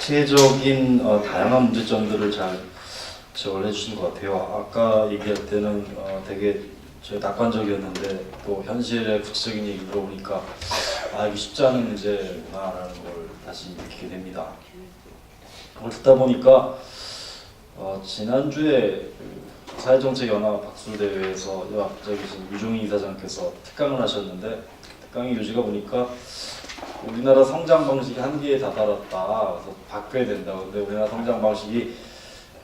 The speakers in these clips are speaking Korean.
구체적인 다양한 문제점들을 잘 지적을 해주신 것 같아요. 아까 얘기할 때는 되게 저희 낙관적이었는데 또 현실의 구체적인 얘기 들어보니까 이게 쉽지 않은 문제구나라는 걸 다시 느끼게 됩니다. 그걸 듣다 보니까 지난주에 사회정책연합 박수대회에서 갑자기 유종희 이사장께서 특강을 하셨는데 특강의 요지가 보니까 우리나라 성장 방식이 한계에 다다랐다. 그래서 바뀌어야 된다. 근데 우리나라 성장 방식이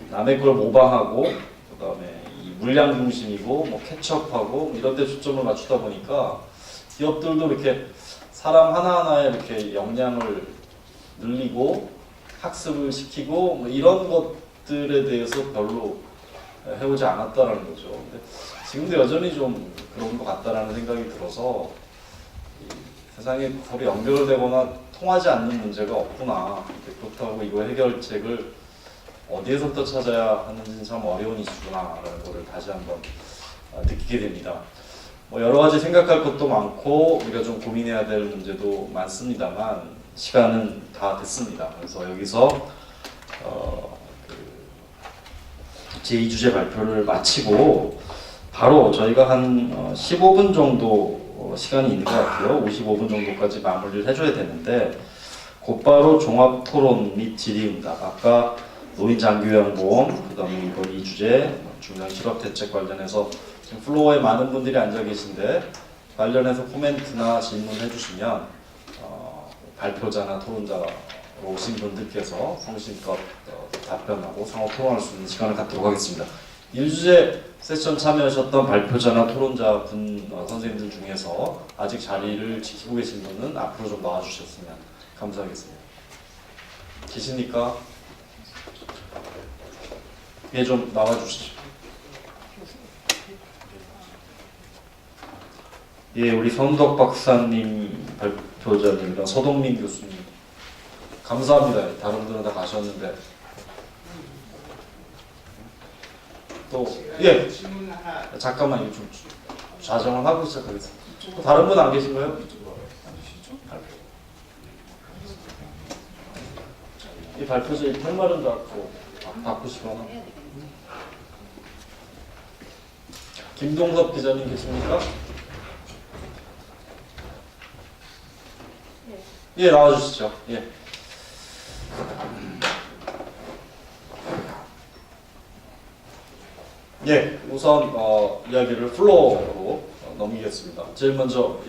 남의 걸 모방하고 그다음에 이 물량 중심이고 뭐 캐치업하고 이런 데 초점을 맞추다 보니까 기업들도 이렇게 사람 하나하나에 이렇게 역량을 늘리고 학습을 시키고 뭐 이런 것들에 대해서 별로 해오지 않았다라는 거죠. 근데 지금도 여전히 좀 그런 것 같다라는 생각이 들어서 세상에 서로 연결되거나 통하지 않는 문제가 없구나. 그렇다고 이거 해결책을 어디에서부터 찾아야 하는지는 참 어려운 이슈구나라는 것을 다시 한번 느끼게 됩니다. 뭐 여러 가지 생각할 것도 많고 우리가 좀 고민해야 될 문제도 많습니다만 시간은 다 됐습니다. 그래서 여기서 제2주제 발표를 마치고 바로 저희가 한 15분 정도 시간이 있는 것 같아요. 55분 정도까지 마무리를 해줘야 되는데 곧바로 종합토론 및 질의응답, 아까 노인장기요양보험, 그 다음에 이번 2주제 중장실업대책 관련해서 지금 플로어에 많은 분들이 앉아 계신데 관련해서 코멘트나 질문을 해주시면 발표자나 토론자 오신 분들께서 성심껏 답변하고 상호 토론할 수 있는 시간을 갖도록 하겠습니다. 1주제 세션 참여하셨던 발표자나 토론자 분 선생님들 중에서 아직 자리를 지키고 계신 분은 앞으로 좀 나와주셨으면 감사하겠습니다. 계십니까? 예, 좀 나와주시죠. 예, 우리 선덕 박사님 발표자님이랑 서동민 교수님 감사합니다. 다른 분들은 다 가셨는데 또 예, 잠깐만 이거 좀 좌정을 하고 시작하겠습니다. 또 다른 분 안 계신가요? 이 발표자 이 펜말은 닫고 바꾸시거나. 김동섭 기자님 계십니까? 예, 나와주시죠. 예. 예, 우선 이야기를 플로어로 넘기겠습니다. 제일 먼저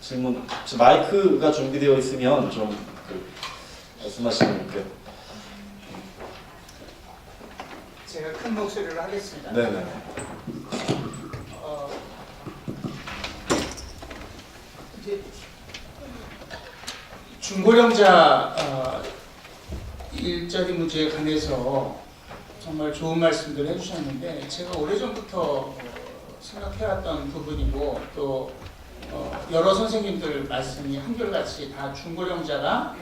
질문, 마이크가 준비되어 있으면 좀 말씀하시는 게 제가 큰 목소리로 하겠습니다. 네네. 이제 중고령자 일자리 문제에 관해서 정말 좋은 말씀들 해주셨는데 제가 오래전부터 생각해왔던 부분이고 또 여러 선생님들 말씀이 한결같이 다 중고령자가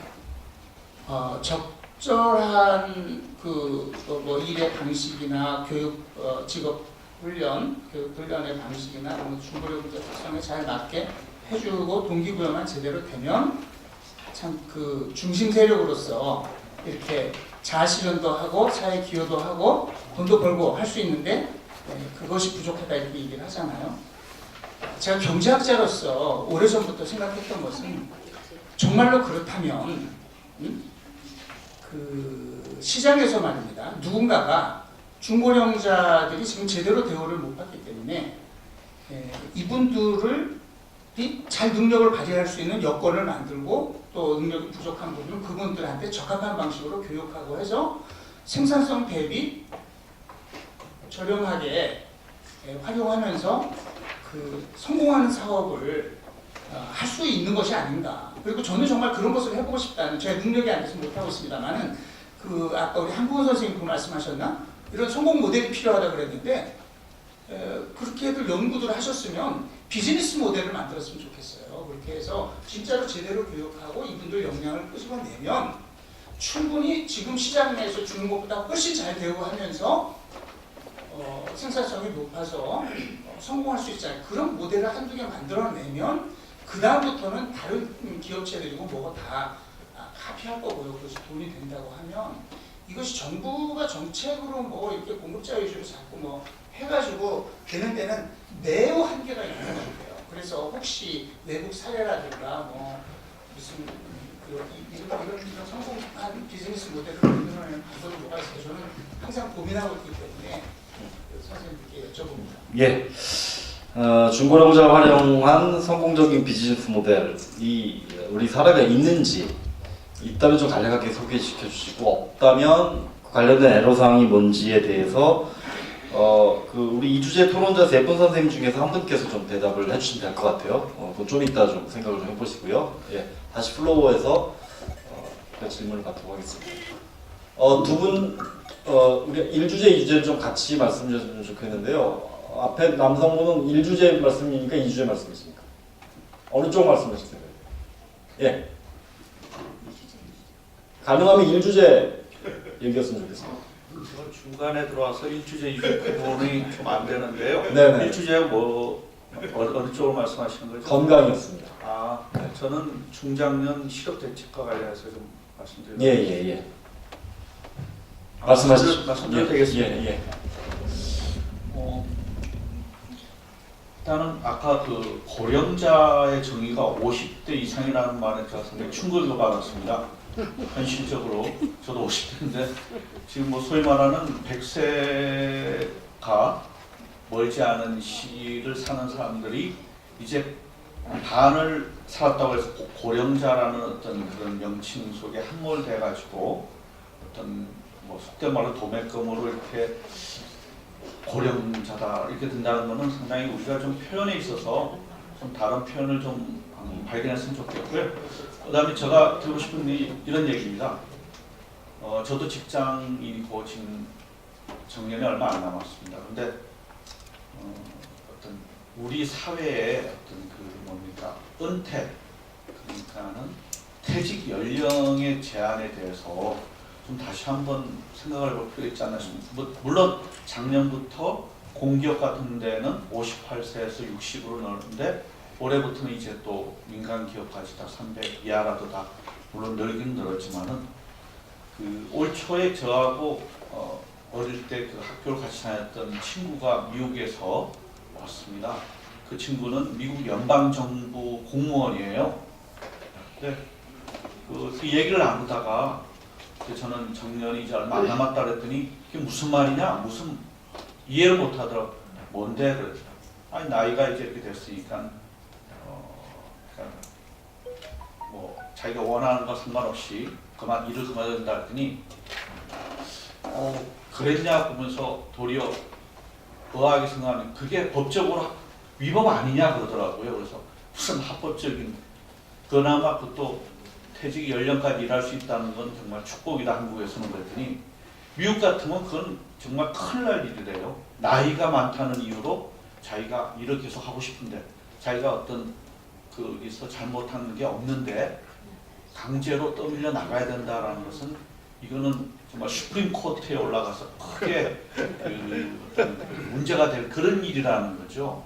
적절한 뭐 일의 방식이나 교육 직업 훈련, 교육 훈련의 방식이나 중고령자 특성에 잘 맞게 해주고 동기부여만 제대로 되면 참 중심 세력으로서 이렇게 자아실현도 하고 사회 기여도 하고 돈도 벌고 할 수 있는데 그것이 부족하다 이렇게 얘기를 하잖아요. 제가 경제학자로서 오래전부터 생각했던 것은 정말로 그렇다면 시장에서 말입니다. 누군가가 중고령자들이 지금 제대로 대우를 못 받기 때문에 이분들을 잘 능력을 발휘할 수 있는 여건을 만들고 또 능력이 부족한 부분은 그분들한테 적합한 방식으로 교육하고 해서 생산성 대비 저렴하게 활용하면서 성공하는 사업을 할 수 있는 것이 아닌가. 그리고 저는 정말 그런 것을 해보고 싶다는, 제 능력이 안 돼서 못하고 있습니다만은 아까 우리 한국원 선생님 그 말씀하셨나? 이런 성공 모델이 필요하다고 그랬는데 그렇게들 연구를 하셨으면 비즈니스 모델을 만들었으면 좋겠어요. 그렇게 해서 진짜로 제대로 교육하고 이분들 역량을 끄집어내면 충분히 지금 시장 내에서 주는 것보다 훨씬 잘 대우하면서 생산성이 높아서 성공할 수 있잖아요. 그런 모델을 한두 개 만들어내면 그 다음부터는 다른 기업체들이고 뭐가 다 다 피할 거고요. 그것이 돈이 된다고 하면 이것이 정부가 정책으로 뭐 이렇게 공급자 위주로 자꾸 뭐 해가지고 되는 데는 매우 한계가 있는 것 같아요. 그래서 혹시 외국 사례라든가 뭐 무슨 이런 성공한 비즈니스 모델을 만들어내는 방법이 뭐가 있어요? 저는 항상 고민하고 있기 때문에 선생님께 여쭤봅니다. 예. 중고령자가 활용한 성공적인 비즈니스 모델이 우리 사례가 있는지 있다면 좀 간략하게 소개시켜 주시고 없다면 관련된 애로사항이 뭔지에 대해서 우리 이주제 토론자 3분 선생님 중에서 한 분께서 좀 대답을 해주시면 될 것 같아요. 그건 좀 이따 좀 생각을 좀 해보시고요. 예, 다시 플로어에서 질문을 받도록 하겠습니다. 두 분 우리 1주제, 2주제를 좀 같이 말씀해 주셨으면 좋겠는데요. 앞에 남성분은 1주제 말씀이니까 2주제 말씀이십니까? 어느 쪽 말씀하실 텐가요? 예. 가능하면 1주제 얘기했으면 좋겠습니다. 제가 중간에 들어와서 1주제 2주제 구분이 좀 안 되는데요. 네네. 1주제가 뭐 어느 쪽으로 말씀하시는 거죠? 건강이었습니다. 아, 네. 저는 중장년 실업 대책과 관련해서 좀 말씀드리겠습니다. 예예예. 말씀하시죠. 말씀드려도 되겠습니다. 예. 일단은 아까 그 고령자의 정의가 50대 이상이라는 말에 제가 상당히 충격을 받았습니다. 현실적으로 저도 50대인데 지금 뭐 소위 말하는 100세가 멀지 않은 시기를 사는 사람들이 이제 반을 살았다고 해서 고령자라는 어떤 그런 명칭 속에 함몰돼 가지고 어떤 뭐 속된 말로 도매금으로 이렇게 고령자다 이렇게 된다는 것은 상당히 우리가 좀 표현에 있어서 좀 다른 표현을 좀 발견했으면 좋겠고요. 그다음에 제가 드리고 싶은 이런 얘기입니다. 저도 직장인이고 지금 정년이 얼마 안 남았습니다. 근데 어떤 우리 사회의 어떤 그 뭡니까 은퇴 그러니까는 퇴직 연령의 제한에 대해서 좀 다시 한번 생각을 해볼 필요가 있지 않나 싶습니다. 물론 작년부터 공기업 같은 데는 58세에서 60으로 넣었는데 올해부터는 이제 또 민간 기업까지 다 300 이하라도 다 물론 늘긴 늘었지만은 그 올 초에 저하고 어릴 때 그 학교를 같이 다녔던 친구가 미국에서 왔습니다. 그 친구는 미국 연방정부 공무원이에요. 근데 그 얘기를 나누다가 저는 정년이 이제 얼마 안 남았다 그랬더니 그게 무슨 말이냐? 무슨 이해를 못 하더라고. 뭔데? 그랬죠. 아니 나이가 이제 이렇게 됐으니까 그러니까 뭐 자기가 원하는 거 상관없이 일을 그만둬야 된다 그랬더니 그랬냐 보면서 도리어 의아하게 생각하면 그게 법적으로 위법 아니냐 그러더라고요. 그래서 무슨 합법적인 그나마 그것도 퇴직 연령까지 일할 수 있다는 건 정말 축복이다 한국에서는 그랬더니 미국 같으면 그건 정말 큰일 날 일이래요. 나이가 많다는 이유로 자기가 일을 계속 하고 싶은데 자기가 어떤 거기서 잘못한 게 없는데 강제로 떠밀려 나가야 된다라는 것은 이거는 정말 슈프림 코트에 올라가서 크게 문제가 될 그런 일이라는 거죠.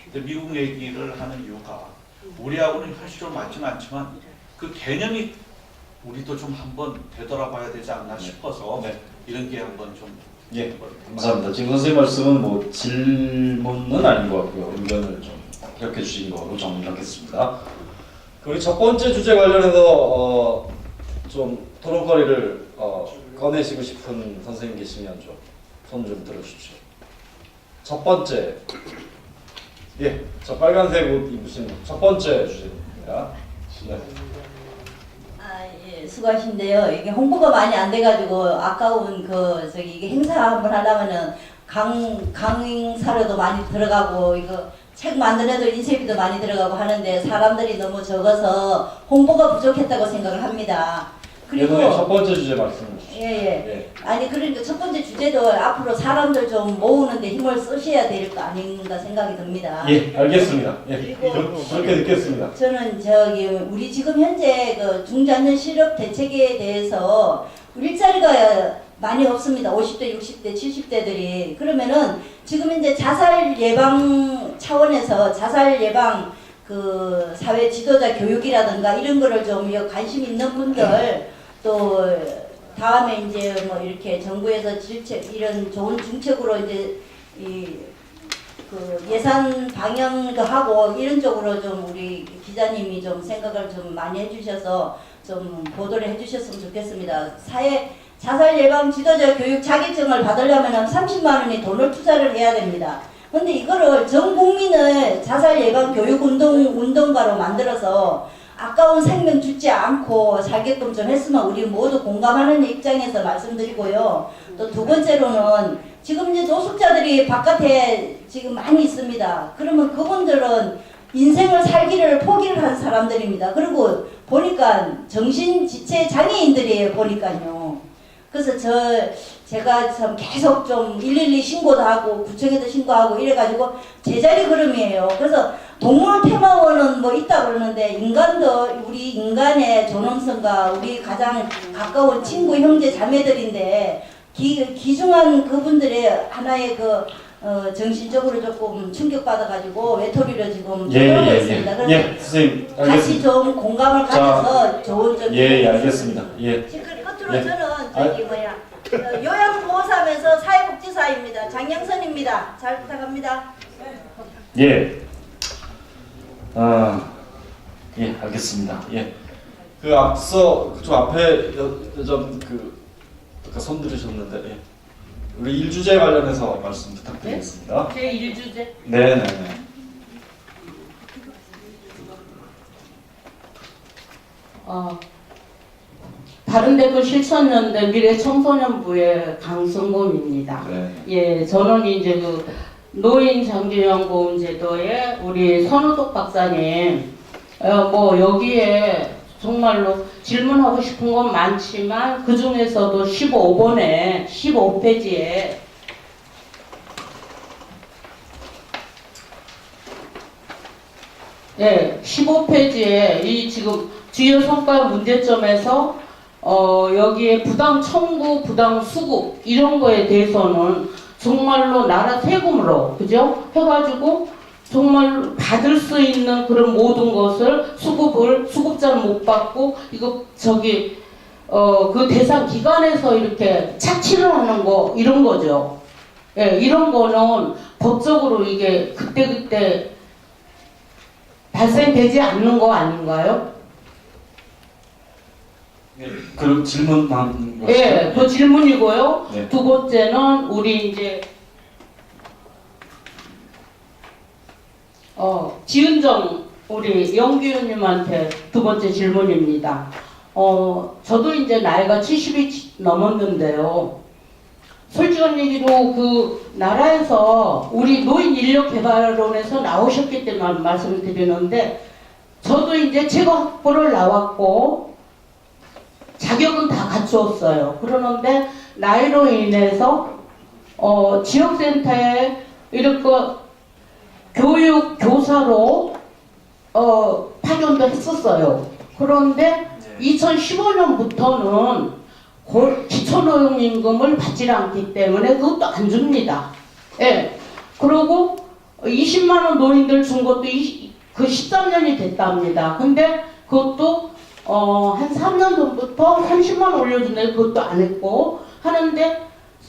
근데 미국 얘기를 하는 이유가 우리하고는 현실적으로 맞지는 않지만 그 개념이 우리도 좀 한번 되돌아봐야 되지 않나 싶어서 이런 게 한번 좀 예, 감사합니다. 지금 선생님 말씀은 뭐 질문은 아닌 것 같고요. 의견을 좀 이렇게 주신 거로 정리하겠습니다. 우리 첫 번째 주제 관련해서 좀 토론거리를 꺼내시고 싶은 선생님 계시면 좀 손 좀 들어주십시오. 첫 번째, 예, 저 빨간색 옷 입으신 첫 번째 주제입니다. 네. 예, 수고하신데요. 이게 홍보가 많이 안 돼가지고 아까운 이게 행사 한번 하려면은 강사료도 많이 들어가고 이거 책 만드는데도 인쇄비도 많이 들어가고 하는데 사람들이 너무 적어서 홍보가 부족했다고 생각을 합니다. 그리고 첫 번째 주제 말씀해 주시죠. 예. 아니 그러니까 첫 번째 주제도 앞으로 사람들 좀 모으는데 힘을 쓰셔야 될 거 아닌가 생각이 듭니다. 예, 알겠습니다. 예, 그리고 그렇게 듣겠습니다. 저는 우리 지금 현재 그 중장년 실업 대책에 대해서 일자리가 많이 없습니다. 50대, 60대, 70대들이. 그러면은 지금 이제 자살 예방 차원에서 자살 예방 그 사회 지도자 교육이라든가 이런 거를 좀 관심 있는 분들 또 다음에 이제 뭐 이렇게 정부에서 질책 이런 좋은 정책으로 이제 그 예산 방향도 하고 이런 쪽으로 좀 우리 기자님이 좀 생각을 좀 많이 해주셔서 좀 보도를 해주셨으면 좋겠습니다. 사회 자살 예방 지도자 교육 자격증을 받으려면 30만 원이 돈을 투자를 해야 됩니다. 근데 이거를 전 국민을 자살 예방 교육 운동가로 만들어서 아까운 생명 죽지 않고 살게끔 좀 했으면 우리 모두 공감하는 입장에서 말씀드리고요. 또 두 번째로는 지금 이제 노숙자들이 바깥에 지금 많이 있습니다. 그러면 그분들은 인생을 살기를 포기를 한 사람들입니다. 그리고 보니까 정신지체 장애인들이에요, 보니까요. 그래서 제가 참 계속 좀 112 신고도 하고 구청에도 신고하고 이래가지고 제자리 걸음이에요. 그래서 동물 테마원은 뭐 있다 그러는데 인간도 우리 인간의 존엄성과 우리 가장 가까운 친구 형제 자매들인데 기중한 그분들의 하나의 정신적으로 조금 충격받아가지고 외톨이로 지금 들어가고 있습니다. 그래서 선생님 다시 알겠습니다. 좀 공감을 가져서 좋은 점. 알겠습니다. 지금 끝으로 저는 요양보호사면서 사회복지사입니다. 장영선입니다. 잘 부탁합니다. 알겠습니다. 그 앞서 저 앞에 여점 아까 손 들으셨는데 우리 일주제 관련해서 말씀 부탁드리겠습니다. 제 1주제. 네네네. 바른데크 실천연대 미래청소년부의 강성범입니다. 네. 예, 저는 이제 그 노인 장기연금 제도의 우리 선우덕 박사님, 뭐 여기에 정말로 질문하고 싶은 건 많지만 그 중에서도 15번에 15페이지에 예, 15페이지에 이 지금 주요 성과 문제점에서 여기에 부당 청구, 부당 수급 이런 거에 대해서는 정말로 나라 세금으로 그죠? 해가지고 정말 받을 수 있는 그런 모든 것을 수급자는 못 받고 이거 그 대상 기관에서 이렇게 착취를 하는 거 이런 거죠. 예, 이런 거는 법적으로 이게 그때 발생되지 않는 거 아닌가요? 그 질문만. 예, 그 질문이고요. 네. 두 번째는 우리 이제 지은정 우리 영규님한테 두 번째 질문입니다. 저도 이제 나이가 70이 넘었는데요. 솔직한 얘기로 그 나라에서 우리 노인 인력 개발원에서 나오셨기 때문에 말씀을 드리는데 저도 이제 체거 학부를 나왔고 자격은 다 갖추었어요. 그러는데 나이로 인해서 지역센터에 이렇게 교육 교사로 파견도 했었어요. 그런데 2015년부터는 기초노동임금을 받지 않기 때문에 그것도 안 줍니다. 예. 그리고 20만 원 노인들 준 것도 그 13년이 됐답니다. 근데 그것도 한 3년 전부터 30만 원 올려준다고 그것도 안 했고 하는데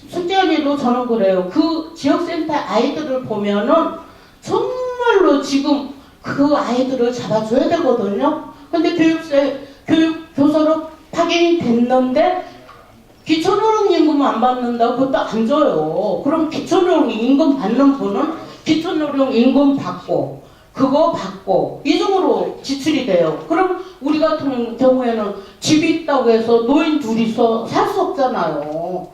솔직하게도 저는 그래요. 그 지역센터 아이들을 보면은 정말로 지금 그 아이들을 잡아줘야 되거든요. 근데 교사로 파견이 됐는데 기초노동임금 안 받는다고 그것도 안 줘요. 그럼 기초노동임금 받는 분은 기초노동임금 받고 그거 받고 이중으로 지출이 돼요. 그럼 우리 같은 경우에는 집이 있다고 해서 노인 둘이서 살 수 없잖아요.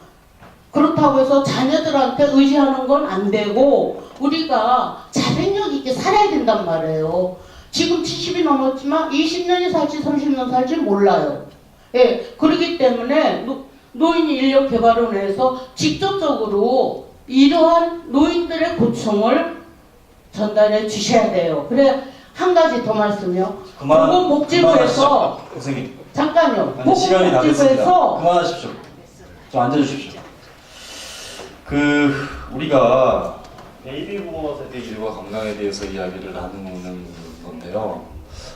그렇다고 해서 자녀들한테 의지하는 건 안 되고 우리가 자생력 있게 살아야 된단 말이에요. 지금 70이 넘었지만 20년이 살지 30년 살지 몰라요. 예, 그렇기 때문에 노인 인력 개발원에서 직접적으로 이러한 노인들의 고충을 전달해 주셔야 돼요. 그래 한 가지 더 말씀요. 보건복지부에서 선생님. 잠깐요. 아니, 시간이 다 됐습니다. 보건복지부에서 그만하십시오. 좀 앉아주십시오. 우리가 베이비 부머 세대 일과 건강에 대해서 이야기를 나누는 건데요.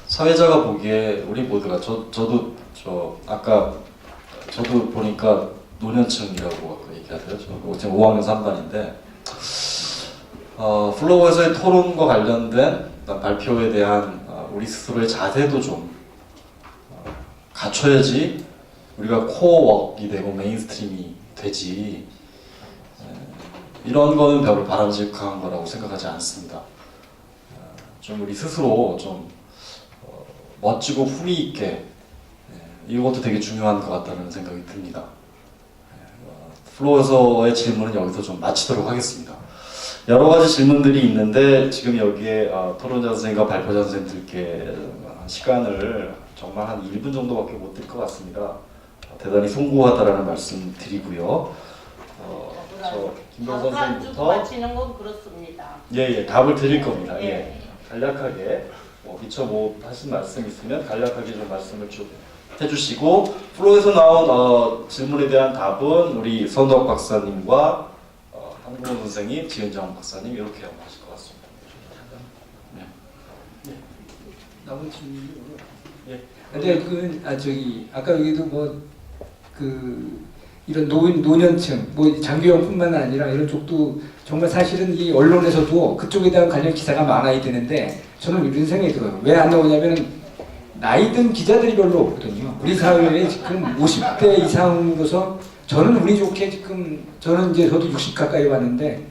사회자가 보기에 우리 모두가 저도 아까 저도 보니까 노년층이라고 얘기하더라고요. 저 지금 5학년 3반인데 플로어에서의 토론과 관련된 발표에 대한 우리 스스로의 자세도 좀 갖춰야지 우리가 코어워크이 되고 메인스트림이 되지. 이런 거는 별로 바람직한 거라고 생각하지 않습니다. 좀 우리 스스로 좀 멋지고 품위 있게 이것도 되게 중요한 것 같다는 생각이 듭니다. 플로어에서의 질문은 여기서 좀 마치도록 하겠습니다. 여러 가지 질문들이 있는데 지금 여기에 토론자 선생님과 발표자 선생님들께 시간을 정말 한 1분 정도밖에 못 드릴 것 같습니다. 대단히 송구하다라는 말씀 드리고요. 저 김병선 선생님부터 마치는 건 그렇습니다. 예, 답을 드릴 겁니다. 예. 간략하게 미처 하신 말씀 있으면 간략하게 좀 말씀을 좀 해주시고 플로에서 나온 질문에 대한 답은 우리 선덕 박사님과 한국어 선생님, 지은정 박사님 이렇게 하실 것 같습니다. 네. 나머지 질문이 예. 근데 저기 아까 여기도 이런 노년층 장교형뿐만 아니라 이런 쪽도 정말 사실은 이 언론에서도 그쪽에 대한 관련 기사가 많아야 되는데 저는 이런 생각이 들어요. 왜 안 나오냐면 나이 든 기자들이 별로 없거든요. 우리 사회에 지금 50대 이상으로서 저는 운이 좋게 지금 저는 이제 저도 60 가까이 왔는데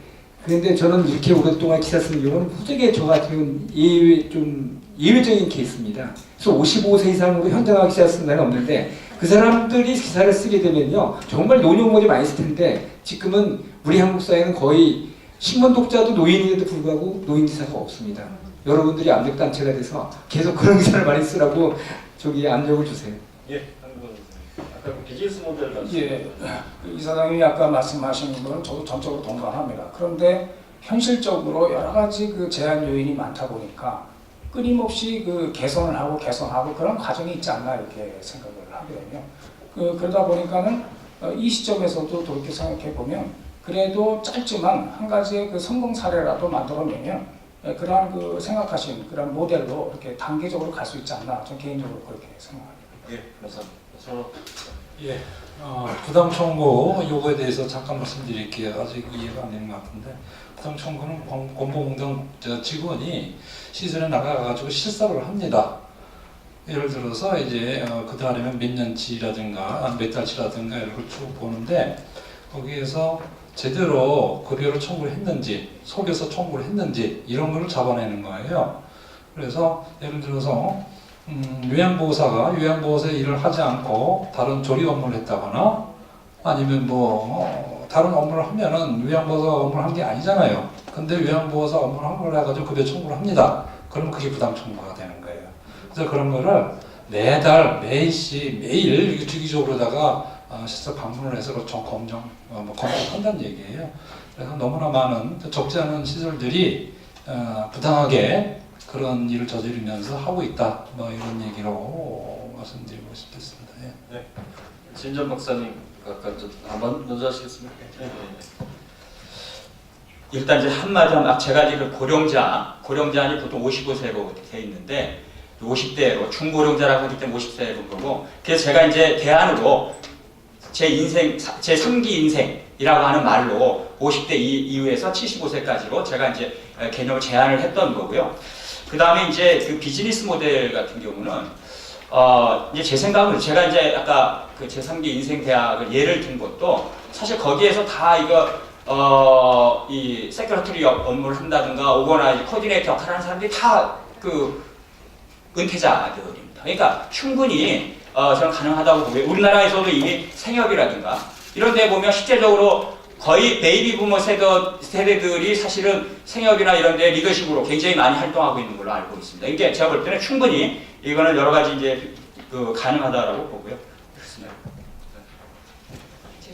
그런데 저는 이렇게 오랫동안 기사 쓰는 경우는 후대에 저 같은 예외적인 케이스입니다. 그래서 55세 이상으로 현장화 기사 쓰는 사람이 없는데 그 사람들이 기사를 쓰게 되면요 정말 노년물이 많이 있을 텐데 지금은 우리 한국 사회는 거의 신문 독자도 노인인데도 불구하고 노인 기사가 없습니다. 여러분들이 압력 단체가 돼서 계속 그런 기사를 많이 쓰라고 압력을 주세요. 예, 한국어 선생님. 아까 비즈니스 모델 말씀. 예, 이사장님이 아까 말씀하신 거는 저도 전적으로 동감합니다. 그런데 현실적으로 여러 가지 제한 요인이 많다 보니까 끊임없이 개선을 하고 개선하고 그런 과정이 있지 않나 이렇게 생각을 하거든요. 그러다 보니까는 이 시점에서도 돌이켜 생각해 보면 그래도 짧지만 한 가지의 성공 사례라도 만들어내면 그러한 생각하신 그런 모델로 이렇게 단계적으로 갈 수 있지 않나 저는 개인적으로 그렇게 생각합니다. 예, 감사합니다. 예, 부당 청구 요거에 대해서 잠깐 말씀드릴게요. 아직 이해가 안 되는 것 같은데 부당 청구는 공보공단 직원이 시설에 나가가지고 실사를 합니다. 예를 들어서 이제 그 다음에 몇 년치라든가 몇 달치라든가 이런 걸 쭉 보는데 거기에서 제대로 급여를 청구를 했는지 속여서 청구를 했는지 이런 걸 잡아내는 거예요. 그래서 예를 들어서 요양보호사가 요양보호사의 일을 하지 않고 다른 조리 업무를 했다거나 아니면 다른 업무를 하면은 요양보호사 업무를 한 게 아니잖아요. 근데 요양보호사 업무를 한 걸 해가지고 급여 청구를 합니다. 그러면 그게 부당 청구가 되는 거예요. 그래서 그런 거를 매달 매일 주기적으로다가 실제 방문을 해서 검증한다는 얘기예요. 그래서 너무나 많은 적지 않은 시설들이 부당하게 그런 일을 저지르면서 하고 있다. 이런 얘기로 말씀드리고 싶겠습니다. 예. 네. 진전 박사님 아까 먼저 하시겠습니까? 네. 일단 이제 한마디 하면 제가 지금 고령자니 보통 55세로 돼 있는데 50대로 중고령자라고 하기 때문에 50세로 보고 그래서 제가 이제 대안으로 제 인생, 제 3기 인생이라고 하는 말로 50대 이후에서 75세까지로 제가 이제 개념을 제안을 했던 거고요. 그 다음에 이제 비즈니스 모델 같은 경우는 이제 제 생각은 제가 이제 아까 제 3기 인생 대학을 예를 든 것도 사실 거기에서 다 이 세큐리티 업무를 한다든가 오거나 코디네이터 역할을 하는 사람들이 다 은퇴자들입니다. 그러니까 충분히 저는 가능하다고 보고요. 우리나라에서도 이미 생협이라든가 이런 데 보면 실제적으로 거의 베이비 부머 세대들이 사실은 생협이나 이런 데 리더십으로 굉장히 많이 활동하고 있는 걸로 알고 있습니다. 이게 제가 볼 때는 충분히 이거는 여러 가지 이제 가능하다라고 보고요. 그렇습니다.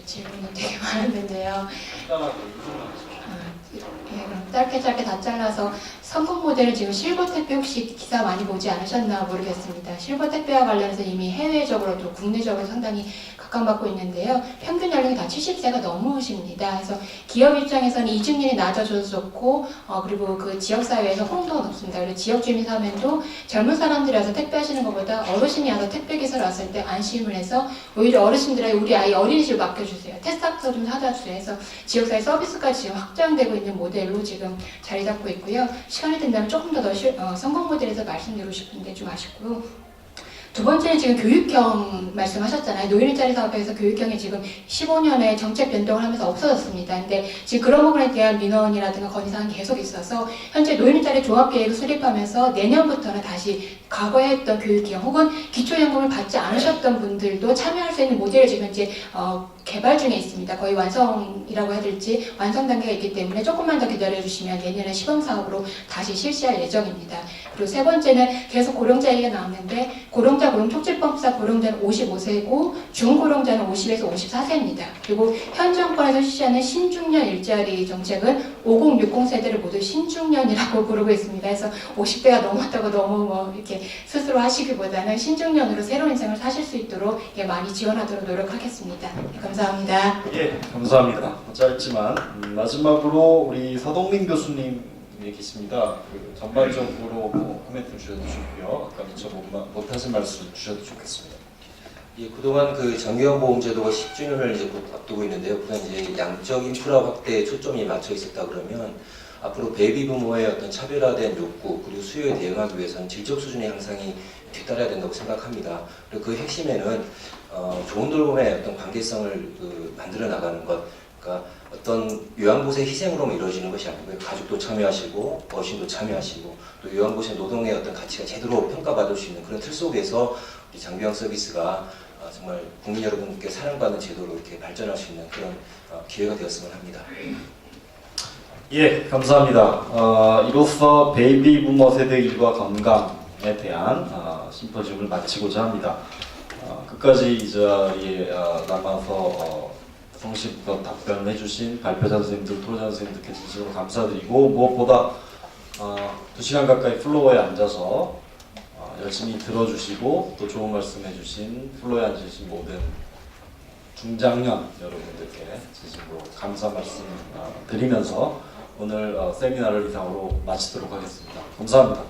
질문이 되게 많았는데요. 예, 그럼 짧게 다 잘라서 성공 모델은 지금 실버 택배 혹시 기사 많이 보지 않으셨나 모르겠습니다. 실버 택배와 관련해서 이미 해외적으로도 국내적으로 상당히 각광받고 있는데요. 평균 연령이 다 70세가 넘으십니다. 그래서 기업 입장에서는 이직률이 낮아져서 좋고 그리고 그 지역사회에서 호응도가 높습니다. 그리고 지역 주민 사회도 젊은 사람들이 와서 택배하시는 것보다 어르신이 와서 택배 기사를 왔을 때 안심을 해서 오히려 어르신들에게 우리 아이 어린이집 맡겨주세요. 테스트학서 좀 사다 주세요. 해서 지역사회 서비스까지 지금 확장되고 있는 모델로 지금 자리 잡고 있고요. 시간이 된다면 조금 더 성공 모델에서 말씀드리고 싶은데 좀 아쉽고요. 두 번째는 지금 교육형 말씀하셨잖아요. 노인 일자리 사업에서 교육형이 지금 15년에 정책 변동을 하면서 없어졌습니다. 근데 지금 그런 부분에 대한 민원이라든가 건의사항이 계속 있어서 현재 노인 일자리 조합계획을 수립하면서 내년부터는 다시 과거에 했던 교육형 혹은 기초연금을 받지 않으셨던 분들도 참여할 수 있는 모델을 지금 이제 개발 중에 있습니다. 거의 완성이라고 해야 될지 완성 단계가 있기 때문에 조금만 더 기다려주시면 내년에 시범사업으로 다시 실시할 예정입니다. 그리고 세 번째는 계속 고령자 얘기가 나왔는데 고령자 고용촉진법상 고령자는 55세고 중고령자는 50에서 54세입니다. 그리고 현 정권에서 실시하는 신중년 일자리 정책은 5060 세대를 모두 신중년이라고 부르고 있습니다. 그래서 50대가 넘었다고 너무 이렇게 스스로 하시기보다는 신중년으로 새로운 인생을 사실 수 있도록 많이 지원하도록 노력하겠습니다. 네, 감사합니다. 예, 감사합니다. 짧지만 마지막으로 우리 서동민 교수님 계십니다. 그 전반적으로 코멘트 주셔도 좋고요. 아까 미처 못하신 말씀 주셔도 좋겠습니다. 예, 그동안 그 정기보험제도가 10주년을 이제 곧 앞두고 있는데요. 그동안 이제 양적 인프라 확대에 초점이 맞춰 있었다 그러면 앞으로 베이비 부모의 어떤 차별화된 욕구 그리고 수요에 대응하기 위해서는 질적 수준의 향상이 뒤따라야 된다고 생각합니다. 그리고 그 핵심에는 좋은 돌봄의 어떤 관계성을 만들어 나가는 것, 그러니까 어떤 요양보호사의 희생으로만 이루어지는 것이 아니고요. 가족도 참여하시고 어르신도 참여하시고 또 요양보호사의 노동의 어떤 가치가 제대로 평가받을 수 있는 그런 틀 속에서 우리 장비형 서비스가 정말 국민 여러분께 사랑받는 제도로 이렇게 발전할 수 있는 그런 기회가 되었으면 합니다. 예, 감사합니다. 이로써 베이비 부머 세대 일과 건강에 대한 심포지움을 마치고자 합니다. 끝까지 이 자리에 남아서 성실껏 답변해 주신 발표자 선생님들, 토론자 선생님들께 진심으로 감사드리고 무엇보다 2시간 가까이 플로어에 앉아서 열심히 들어주시고 또 좋은 말씀해 주신 플로어에 앉으신 모든 중장년 여러분들께 진심으로 감사 말씀 드리면서 오늘 세미나를 이상으로 마치도록 하겠습니다. 감사합니다.